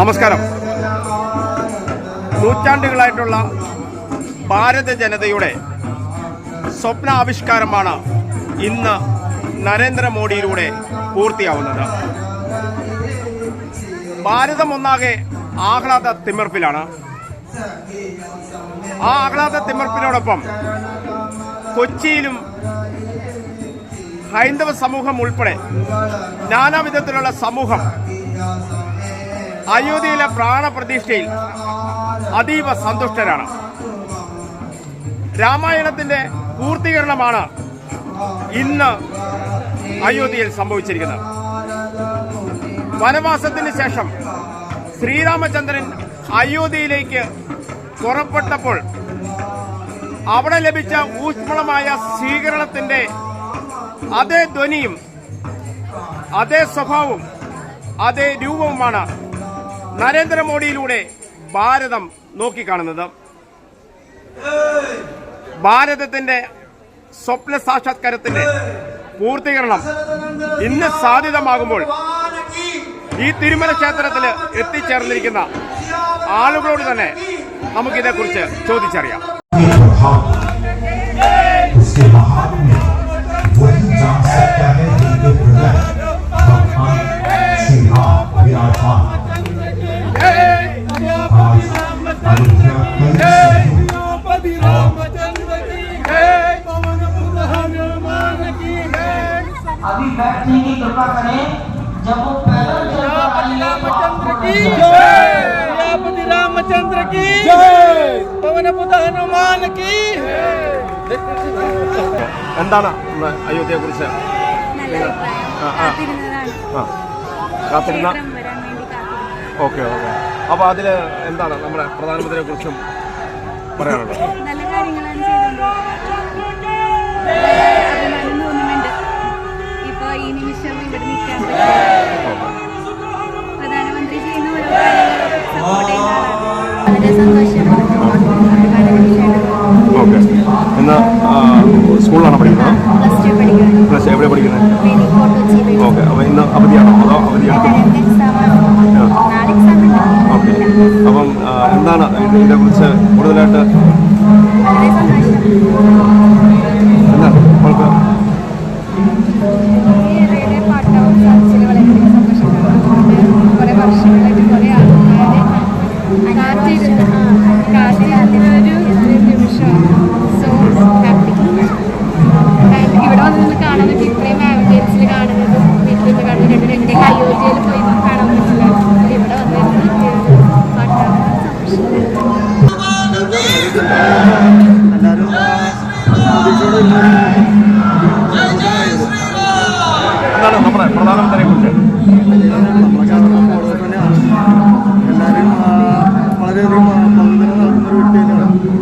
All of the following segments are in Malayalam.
നമസ്കാരം. നൂറ്റാണ്ടുകളായിട്ടുള്ള ഭാരത ജനതയുടെ സ്വപ്നാവിഷ്കാരമാണ് ഇന്ന് നരേന്ദ്രമോദിയിലൂടെ പൂർത്തിയാവുന്നത്. ഭാരതം ഒന്നാകെ ആഹ്ലാദ തിമിർപ്പിലാണ്. ആ ആഹ്ലാദ തിമിർപ്പിനോടൊപ്പം കൊച്ചിയിലും ഹൈന്ദവ സമൂഹം ഉൾപ്പെടെ നാനാവിധത്തിലുള്ള സമൂഹം അയോധ്യയിലെ പ്രാണപ്രതിഷ്ഠയിൽ അതീവ സന്തുഷ്ടരാണ്. രാമായണത്തിന്റെ പൂർത്തീകരണമാണ് ഇന്ന് അയോധ്യയിൽ സംഭവിച്ചിരിക്കുന്നത്. വനവാസത്തിന് ശേഷം ശ്രീരാമചന്ദ്രൻ അയോധ്യയിലേക്ക് പുറപ്പെട്ടപ്പോൾ അവിടെ ലഭിച്ച ഊഷ്മളമായ സ്വീകരണത്തിന്റെ അതേ ധ്വനിയും അതേ സ്വഭാവവും അതേ രൂപവുമാണ് നരേന്ദ്രമോദിയിലൂടെ ഭാരതം നോക്കിക്കാണുന്നത്. ഭാരതത്തിന്റെ സ്വപ്ന സാക്ഷാത്കാരത്തിന്റെ പൂർത്തീകരണം ഇന്ന് സാധ്യതമാകുമ്പോൾ ഈ തിരുമല ക്ഷേത്രത്തിൽ എത്തിച്ചേർന്നിരിക്കുന്ന ആളുകളോട് തന്നെ നമുക്കിതേക്കുറിച്ച് ചോദിച്ചറിയാം. अभी बैठने की कृपा करें। जब वो पैदल रामचंद्र की जय, पवन पुत्र हनुमान की. എന്താണ് അയോധ്യയെ കുറിച്ച് കാത്തിരുന്ന? Okay okay. അപ്പൊ അതില് എന്താണ് നമ്മുടെ പ്രധാനമന്ത്രിയെ കുറിച്ചും പറയാനുള്ളത്? നല്ല കാര്യങ്ങളാണ് ചെയ്തുകൊണ്ടിരിക്കുന്നത്. ഇപ്പൊ ഈ നിമിഷം ഇവിടെ നിൽക്കാൻ പ്രധാനമന്ത്രി ചെയ്യുന്ന ഓരോ വളരെ സന്തോഷമാണ്. ഓക്കെ. ഇന്ന് സ്കൂളിലാണോ പഠിക്കുന്നത്? പ്ലസ് എവിടെ പഠിക്കുന്നത്? ഓക്കെ. അപ്പൊ ഇന്ന് അവധിയാണോ അതോ അവധിയാണ്? ഓക്കെ. അപ്പം എന്താണ് ഇതിനെ കുറിച്ച് കൂടുതലായിട്ട് എന്താണ് നമ്മൾക്ക് കുറെ വർഷങ്ങളായിട്ട് കുറെ ആൾക്കാരെ ഒരു നിമിഷമാണ്. So happy. ഇവിടെ വന്ന് കാണാൻ പറ്റും. ഇത്രയും ആംബുലൻസിൽ കാണുന്നത് വീട്ടിൽ നിന്ന് കാണുന്നത് രണ്ട് അയോധ്യയിൽ പോയി കാണാൻ പറ്റില്ല. ഇവിടെ വന്നിരുന്ന പാട്ടാണ് എന്താണ് നമ്മുടെ പ്രധാനമന്ത്രിയെ കുറിച്ച്? എല്ലാവരും വളരെയധികം പങ്കുതൽ നടത്തുന്ന ഒരു വ്യക്തി തന്നെയാണ്.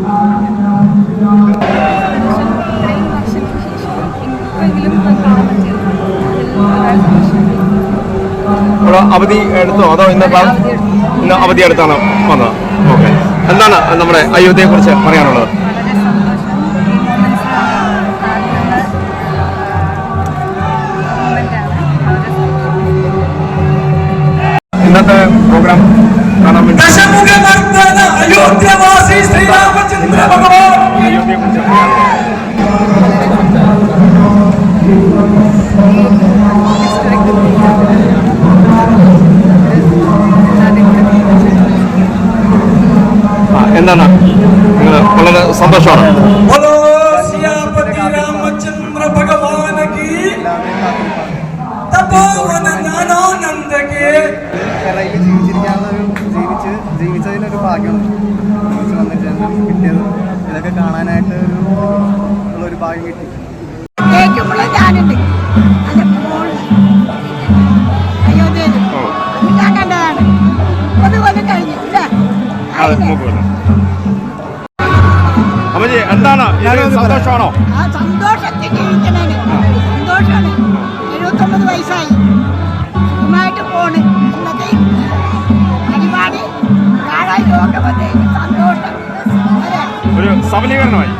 അവധി എടുത്തോ അതോ ഇന്ന് അവധി എടുത്താണോ വന്നത്? ഓക്കെ. എന്താണ് നമ്മുടെ അയോധ്യയെ കുറിച്ച് പറയാനുള്ളത്? ഇന്നത്തെ പ്രോഗ്രാം കാണാൻ വേണ്ടി अयोध्यावासी श्री रामचंद्र भगवान അയോധ്യയെ കുറിച്ച് എന്താണ് നിങ്ങൾ വളരെ സന്തോഷമാണ്. रामचंद्र भगवान की तपोवन ज्ञानानंद के ജീവിച്ചതിനൊരു ഭാഗ്യം വന്നിട്ട് കിട്ടിയത്. ഇതൊക്കെ കാണാനായിട്ട് ഉള്ളൊരു ഭാഗ്യം കിട്ടി. ഞാനുണ്ട് അയോധ്യയിൽ ഞാൻ കണ്ടതാണ്. അതുപോലെ കഴിഞ്ഞിട്ടില്ല. അമ്മജി എന്താണ് സന്തോഷമാണോ? ആ സന്തോഷത്തിൽ ജീവിക്കണേ. സന്തോഷമാണ്. 79 വയസ്സായി. സുഖമായിട്ട് പോണ്. ഇന്നത്തെ പരിപാടി കാണാൻ യോഗമല്ലേ. സന്തോഷം. ഒരു സബലീകരണമായി.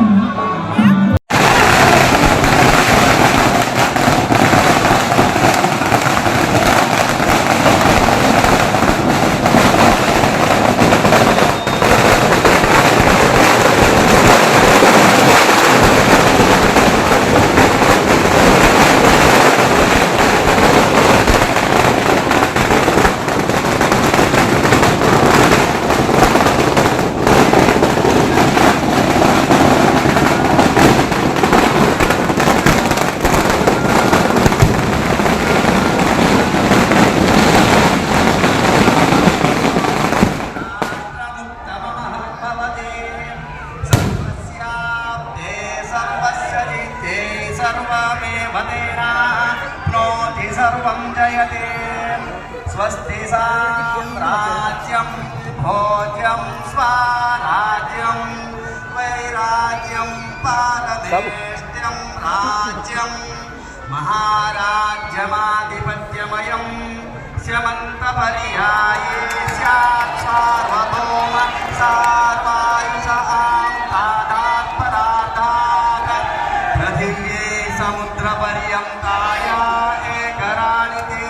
राज्यं भोज्यं स्वाराज्यं वैराज्यं पारदेष्ट्यं राज्यं महाराज्यमाधिपत्यमयं स्यमन्तपर्याये स्यात् सार्वभौम सार्वायुष आदात्पराधात् पृथिव्ये समुद्रपर्यन्ताय एकराणिते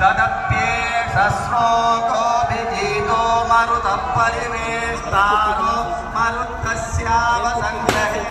तदप्येष श्लोकोऽभिगीतो मरुतः परिवेष्टारो मरुत्तस्यावसङ्ग्रहे